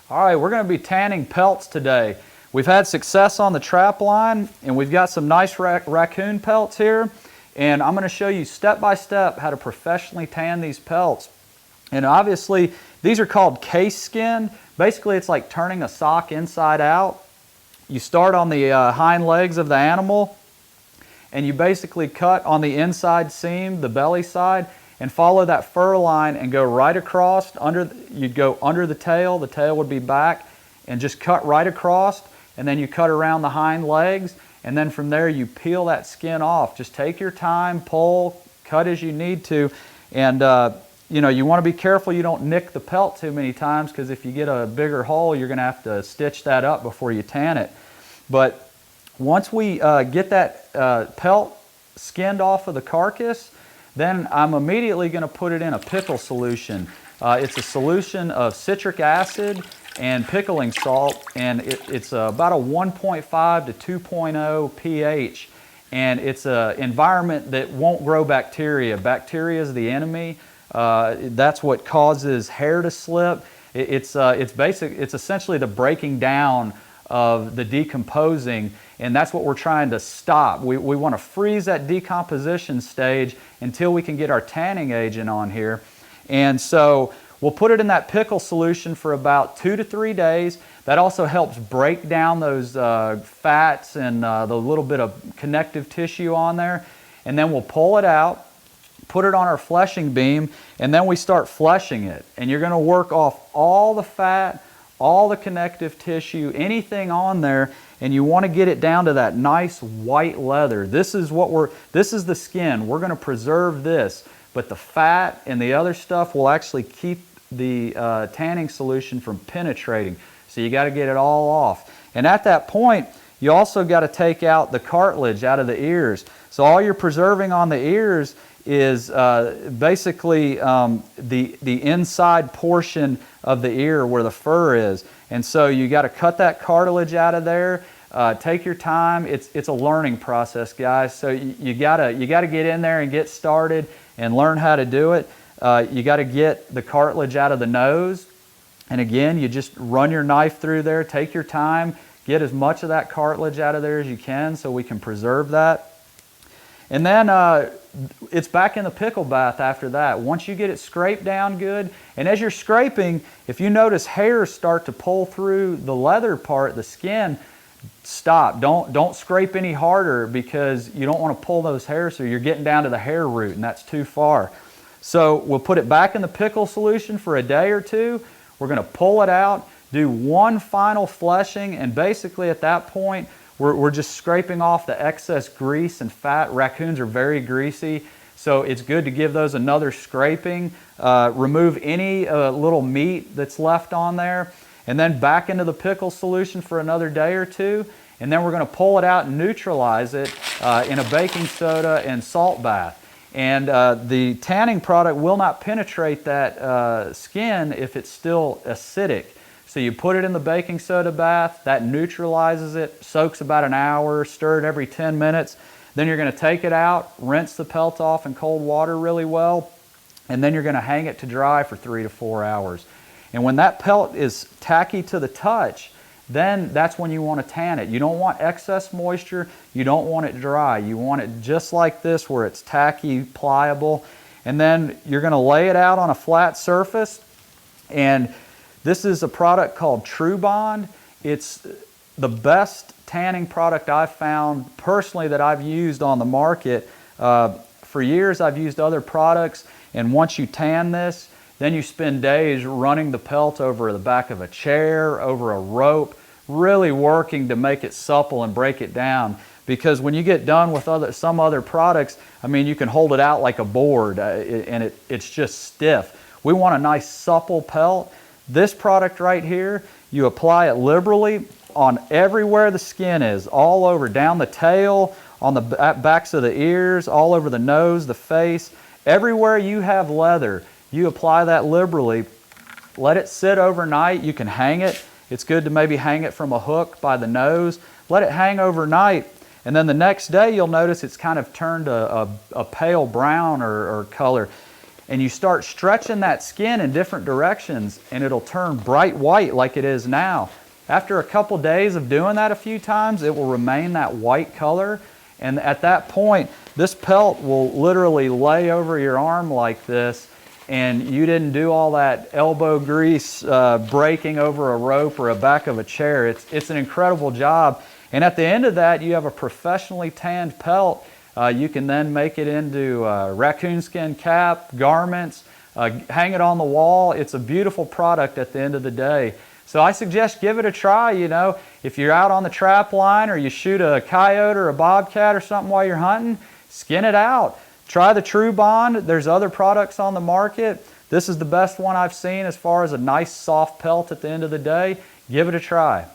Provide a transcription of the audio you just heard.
All right, we're going to be tanning pelts today. We've had success on the trap line, and we've got some nice raccoon pelts here. And I'm going to show you step by step how to professionally tan these pelts. And obviously, these are called case skin. Basically, it's like turning a sock inside out. You start on the hind legs of the animal, and you basically cut on the inside seam, the belly side, and follow that fur line and go right across. You'd go under the tail would be back, and just cut right across, and then you cut around the hind legs, and then from there you peel that skin off. Just take your time, pull, cut as you need to, and you want to be careful you don't nick the pelt too many times, because if you get a bigger hole, you're going to have to stitch that up before you tan it. But once we get that pelt skinned off of the carcass, then I'm immediately going to put it in a pickle solution. It's a solution of citric acid and pickling salt, and it's about a 1.5 to 2.0 pH, and it's an environment that won't grow bacteria. Bacteria is the enemy. That's what causes hair to slip. It's essentially the breaking down of the decomposing, and that's what we're trying to stop. We want to freeze that decomposition stage until we can get our tanning agent on here. And so we'll put it in that pickle solution for about 2 to 3 days. That also helps break down those fats and the little bit of connective tissue on there. And then we'll pull it out, put it on our fleshing beam, and then we start fleshing it. And you're going to work off all the fat, all the connective tissue, anything on there, and you want to get it down to that nice white leather. This is the skin. We're going to preserve this, but the fat and the other stuff will actually keep the tanning solution from penetrating. So you got to get it all off. And at that point, you also got to take out the cartilage out of the ears. So all you're preserving on the ears is basically the inside portion of the ear where the fur is. And so you got to cut that cartilage out of there. Take your time. It's a learning process, guys. So you gotta get in there and get started and learn how to do it. You got to get the cartilage out of the nose. And again, you just run your knife through there. Take your time. Get as much of that cartilage out of there as you can so we can preserve that. And then it's back in the pickle bath after that. Once you get it scraped down good, and as you're scraping, if you notice hairs start to pull through the leather part, the skin, stop. Don't scrape any harder, because you don't want to pull those hairs through. You're getting down to the hair root, and that's too far. So we'll put it back in the pickle solution for a day or two. We're going to pull it out, do one final fleshing, and basically at that point, we're just scraping off the excess grease and fat. Raccoons are very greasy, so it's good to give those another scraping. Remove any little meat that's left on there, and then back into the pickle solution for another day or two. And then we're going to pull it out and neutralize it in a baking soda and salt bath. And the tanning product will not penetrate that skin if it's still acidic. So you put it in the baking soda bath, that neutralizes it, soaks about an hour, stir it every 10 minutes. Then you're going to take it out, rinse the pelt off in cold water really well, and then you're going to hang it to dry for 3 to 4 hours. And when that pelt is tacky to the touch, then that's when you want to tan it. You don't want excess moisture, you don't want it dry. You want it just like this, where it's tacky, pliable. And then you're going to lay it out on a flat surface, and this is a product called True Bond. It's the best tanning product I've found personally that I've used on the market. For years I've used other products, and once you tan this, then you spend days running the pelt over the back of a chair, over a rope, really working to make it supple and break it down. Because when you get done with some other products, I mean, you can hold it out like a board, and it's just stiff. We want a nice supple pelt. This product right here, you apply it liberally on everywhere the skin is, all over, down the tail, on the backs of the ears, all over the nose, the face. Everywhere you have leather, you apply that liberally. Let it sit overnight. You can hang it. It's good to maybe hang it from a hook by the nose. Let it hang overnight, and then the next day you'll notice it's kind of turned a pale brown or color. and you start stretching that skin in different directions, and it'll turn bright white like it is now. After a couple days of doing that a few times, it will remain that white color, and at that point, this pelt will literally lay over your arm like this, and you didn't do all that elbow grease breaking over a rope or a back of a chair. It's an incredible job. And at the end of that, you have a professionally tanned pelt. You can then make it into raccoon skin cap, garments, hang it on the wall. It's a beautiful product at the end of the day. So I suggest give it a try. You know, if you're out on the trap line or you shoot a coyote or a bobcat or something while you're hunting, skin it out. Try the True Bond. There's other products on the market. This is the best one I've seen as far as a nice soft pelt at the end of the day. Give it a try.